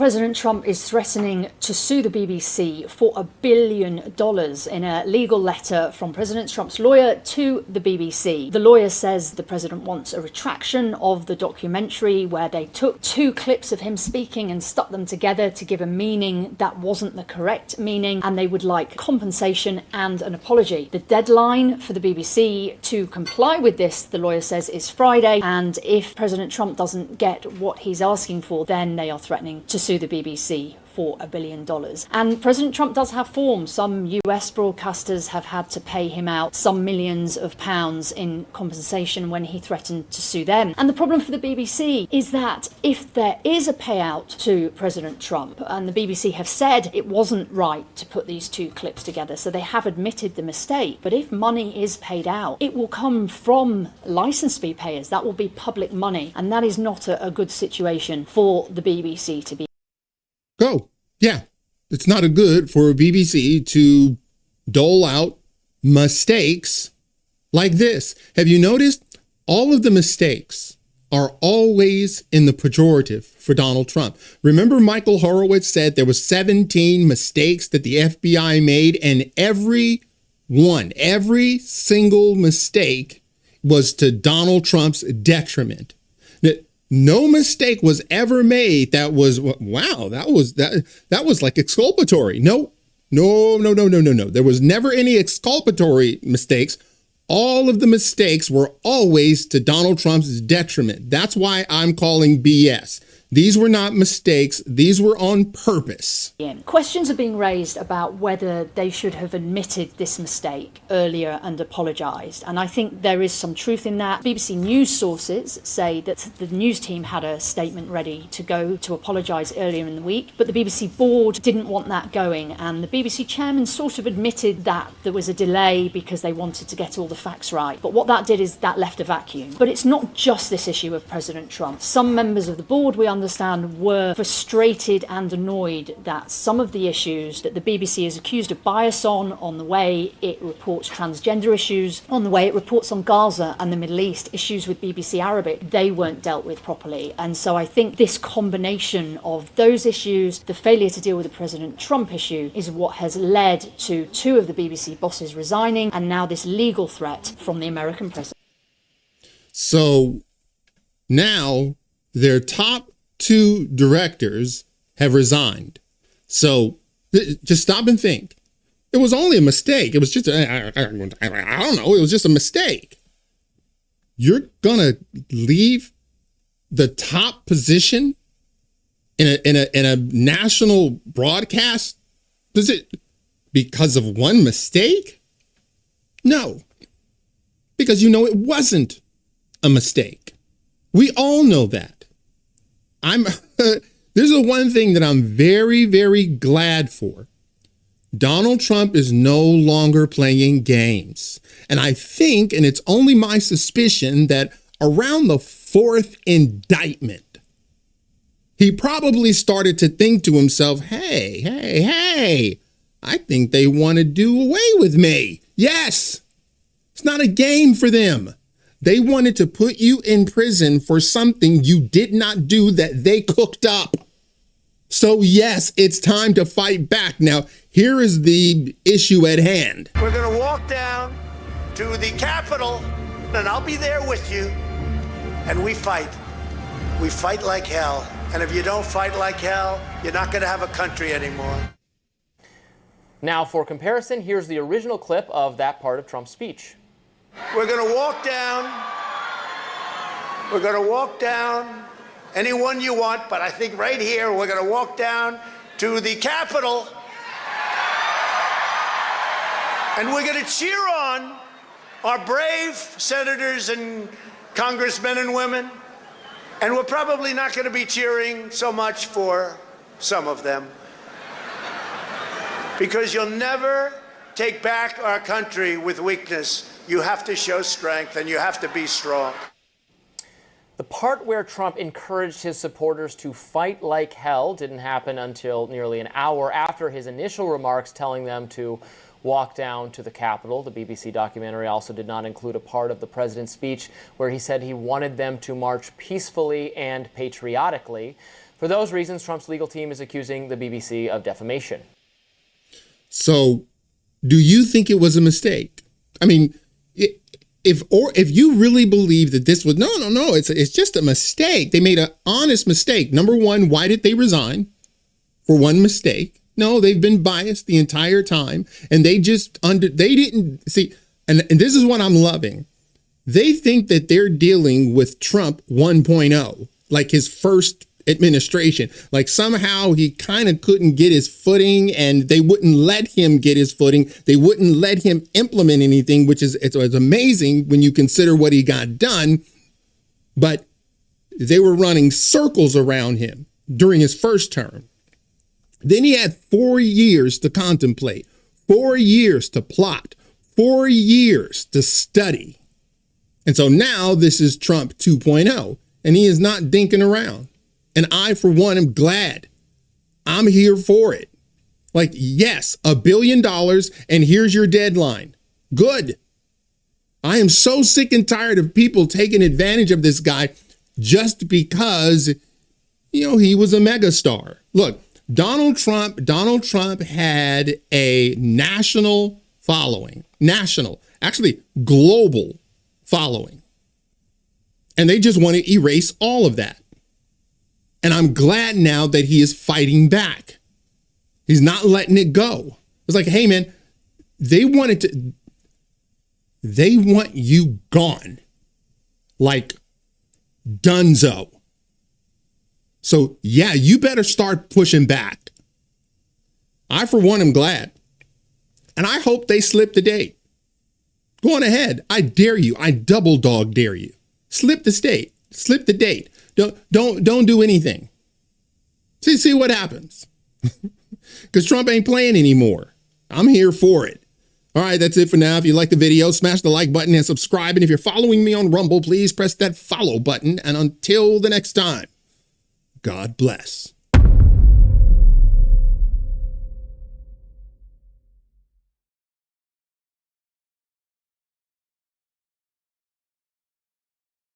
President Trump is threatening to sue the BBC for $1 billion in a legal letter from President Trump's lawyer to the BBC. The lawyer says the president wants a retraction of the documentary where they took 2 clips of him speaking and stuck them together to give a meaning that wasn't the correct meaning, and they would like compensation and an apology. The deadline for the BBC to comply with this, the lawyer says, is Friday, and if President Trump doesn't get what he's asking for, then they are threatening to sue the BBC for $1 billion. And President Trump does have form. Some US broadcasters have had to pay him out some millions of pounds in compensation when he threatened to sue them. And the problem for the BBC is that if there is a payout to President Trump, and the BBC have said it wasn't right to put these 2 clips together, so they have admitted the mistake, but if money is paid out, it will come from license fee payers. That will be public money, and that is not a good situation for the BBC to be. Oh, yeah. It's not a good for BBC to dole out mistakes like this. Have you noticed all of the mistakes are always in the pejorative for Donald Trump? Remember, Michael Horowitz said there was 17 mistakes that the FBI made, and every single mistake was to Donald Trump's detriment. No mistake was ever made that was, wow, that was like exculpatory. No. There was never any exculpatory mistakes. All of the mistakes were always to Donald Trump's detriment. That's why I'm calling BS. These were not mistakes. These were on purpose. Questions are being raised about whether they should have admitted this mistake earlier and apologised. And I think there is some truth in that. BBC News sources say that the news team had a statement ready to go to apologise earlier in the week, but the BBC board didn't want that going. And the BBC chairman sort of admitted that there was a delay because they wanted to get all the facts right. But what that did is that left a vacuum. But it's not just this issue of President Trump. Some members of the board, we understand, were frustrated and annoyed that some of the issues that the BBC is accused of bias on the way it reports transgender issues, on the way it reports on Gaza and the Middle East, issues with BBC Arabic, they weren't dealt with properly. And so I think this combination of those issues, the failure to deal with the President Trump issue, is what has led to 2 of the BBC bosses resigning, and now this legal threat from the American president. So now their top 2 directors have resigned. So just stop and think. It was only a mistake. It was just, I don't know, it was just a mistake. You're going to leave the top position in a national broadcast? Does it because of one mistake? No, because you know it wasn't a mistake. We all know that. There's the one thing that I'm very, very glad for. Donald Trump is no longer playing games. And I think, and it's only my suspicion, that around the 4th indictment, he probably started to think to himself, hey, I think they want to do away with me. Yes, it's not a game for them. They wanted to put you in prison for something you did not do that they cooked up. So yes, it's time to fight back. Now, here is the issue at hand. We're going to walk down to the Capitol, and I'll be there with you. And we fight. We fight like hell. And if you don't fight like hell, you're not going to have a country anymore. Now, for comparison, here's the original clip of that part of Trump's speech. We're going to walk down. We're going to walk down anyone you want, but I think right here we're going to walk down to the Capitol. And we're going to cheer on our brave senators and congressmen and women. And we're probably not going to be cheering so much for some of them. Because you'll never take back our country with weakness. You have to show strength, and you have to be strong. The part where Trump encouraged his supporters to fight like hell didn't happen until nearly an hour after his initial remarks telling them to walk down to the Capitol. The BBC documentary also did not include a part of the president's speech where he said he wanted them to march peacefully and patriotically. For For those reasons, Trump's legal team is accusing the BBC of defamation. So do you think it was a mistake? I mean, if you really believe that this was, no, it's just a mistake. They made an honest mistake. Number one, why did they resign for one mistake? No, they've been biased the entire time, and they didn't see. And this is what I'm loving. They think that they're dealing with Trump 1.0, like his first administration. Like somehow he kind of couldn't get his footing, and they wouldn't let him get his footing. They wouldn't let him implement anything, which is it's amazing when you consider what he got done. But they were running circles around him during his first term. Then he had 4 years to contemplate, 4 years to plot, 4 years to study. And so now this is Trump 2.0, and he is not dinking around. And I, for one, am glad. I'm here for it. Like, yes, $1 billion, and here's your deadline. Good. I am so sick and tired of people taking advantage of this guy just because, he was a megastar. Look, Donald Trump had a national following, actually global following. And they just want to erase all of that. And I'm glad now that he is fighting back. He's not letting it go. It's like, hey, man, they want you gone. Like dunzo. So, yeah, you better start pushing back. I, for one, am glad. And I hope they slip the date. Go on ahead. I dare you. I double dog dare you. Slip the date. Don't do anything. See what happens. Because Trump ain't playing anymore. I'm here for it. All right, that's it for now. If you like the video, smash the like button and subscribe. And if you're following me on Rumble, please press that follow button. And until the next time, God bless.